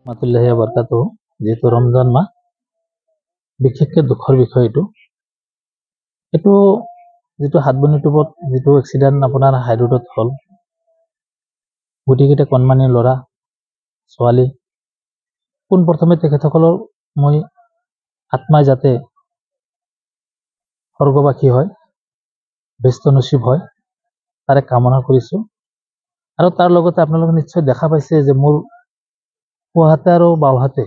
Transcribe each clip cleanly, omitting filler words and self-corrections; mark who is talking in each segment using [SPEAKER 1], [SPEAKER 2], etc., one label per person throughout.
[SPEAKER 1] মাতুল্লাহি বাৰকাতুহু যেহেতু ৰমজান মাহ বিশেষকৈ দুখৰ বিষয় এইটো যেটো হাতবনি টোপত যেটো এক্সিডেন্ট আপোনাৰ হাই ৰোডত হ'ল গোটেইকেইটা কণমানি ল'ৰা ছোৱালী কোন প্ৰথমে তেখেতসকলৰ মই আত্মাই যাতে স্বৰ্গবাসী হয় ব্যস্ত নসিব হয় তাৰে কামনা কৰিছো আৰু তাৰ লগতে আপোনালোকে নিশ্চয় দেখা পাইছে যে মোৰ সোঁহাতে আৰু বাওঁহাতে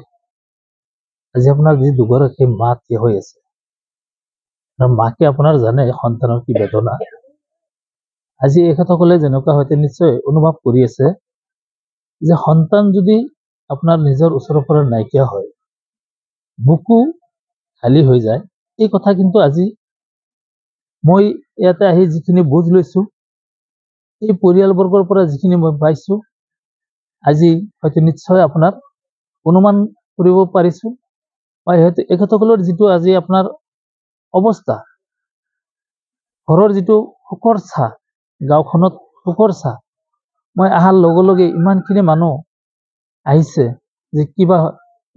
[SPEAKER 1] আজি আপোনাৰ যি দুগৰাকী মা থিয় হৈ আছে আৰু মাকে আপোনাৰ জানে সন্তানৰ কি বেদনা আজি এখেতসকলে যেনেকুৱা হয়তো নিশ্চয় অনুভৱ কৰি আছে যে সন্তান যদি আপোনাৰ নিজৰ ওচৰৰ পৰা নাইকিয়া হয় বুকু খালী হৈ যায় এই কথা কিন্তু আজি মই ইয়াতে আহি যিখিনি বুজ লৈছো এই পৰিয়ালবৰ্গৰ পৰা যিখিনি মই পাইছো আজি হয়তো নিশ্চয় আপোনাৰ অনুমান কৰিব পাৰিছো হয়তো এখেতসকলৰ যিটো আজি আপোনাৰ অৱস্থা ঘৰৰ যিটো সুখৰ ছাঁ গাঁওখনত সুখৰ ছাঁ মই আহাৰ লগে লগে ইমানখিনি মানুহ আহিছে যে কিবা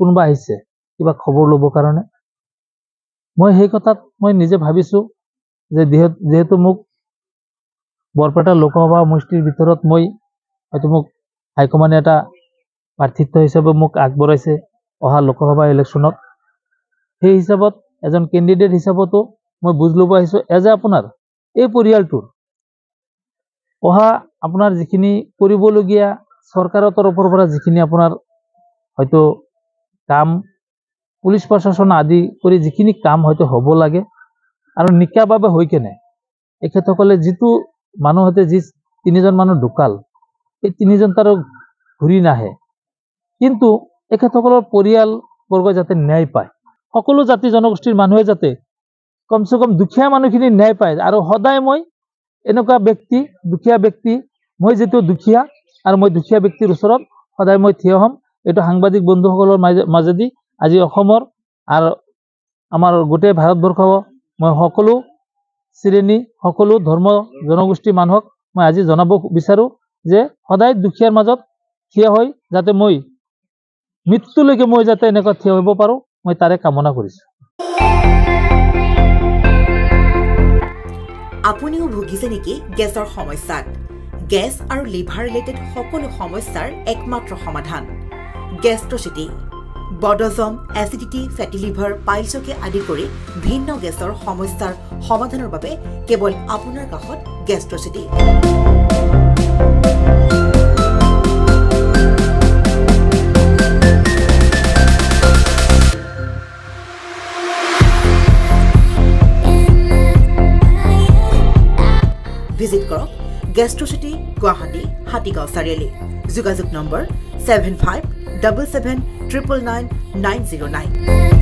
[SPEAKER 1] কোনোবা আহিছে কিবা খবৰ ল'ব কাৰণে মই সেই কথাত মই নিজে ভাবিছো যে যেহেতু মোক বৰপেটা লোকসভা সমষ্টিৰ ভিতৰত মই হয়তো মোক হাইকমাণ্ডে এটা প্ৰাৰ্থিত্ব হিচাপে মোক আগবঢ়াইছে অহা লোকসভা ইলেকশ্যনত সেই হিচাপত এজন কেণ্ডিডেট হিচাপতো মই বুজ ল'ব আহিছো এজে আপোনাৰ এই পৰিয়ালটোৰ অহা আপোনাৰ যিখিনি কৰিবলগীয়া চৰকাৰৰ তৰফৰ পৰা যিখিনি আপোনাৰ হয়তো কাম পুলিচ প্ৰশাসন আদি কৰি যিখিনি কাম হয়তো হ'ব লাগে আৰু নিকাভাৱে হৈ কেনে এখেতসকলে যিটো মানুহ হতে যি তিনিজন মানুহ ঢুকাল এই তিনিজন তাৰ ঘূৰি নাহে কিন্তু এখেতসকলৰ পৰিয়াল বৰ্গ যাতে ন্যায় পায় সকলো জাতি জনগোষ্ঠীৰ মানুহে যাতে কমসে কম দুখীয়া মানুহখিনি ন্যায় পায় আৰু সদায় মই এনেকুৱা ব্যক্তি দুখীয়া ব্যক্তি মই যেটো দুখীয়া আৰু মই দুখীয়া ব্যক্তিৰ ওচৰত সদায় মই থিয় হ'ম এটো সাংবাদিক বন্ধুসকলৰ মাজেদি আজি অসমৰ আৰু আমাৰ গোটেই ভাৰতবৰ্ষ মই সকলো শ্ৰেণী সকলো ধৰ্ম জনগোষ্ঠী মানুহক মই আজি জনাব বিচাৰো যে সদায় দুখীয়াৰ মাজত থিয় হৈ যাতে মই মৃত্যুলৈকে মই যাতে এনেকুৱা থিয় হ'ব পাৰো মই তাৰে কামনা কৰিছো
[SPEAKER 2] আপুনিও ভুগিছে নেকি গেছৰ সমস্যাত গেছ আৰু লিভাৰ ৰিলেটেড সকলো সমস্যাৰ একমাত্ৰ সমাধান গেষ্ট্ৰচিটি বডজম এচিডিটি ফেটি লিভাৰ পাইলছকে আদি কৰি ভিন্ন গেছৰ সমস্যাৰ সমাধানৰ বাবে কেৱল আপোনাৰ কাষত গেষ্ট্ৰচিটি ভিজিট কৰক গেষ্ট্ৰচিটি গুৱাহাটী হাতীগাঁও চাৰিআলি যোগাযোগ নম্বৰ 7577999909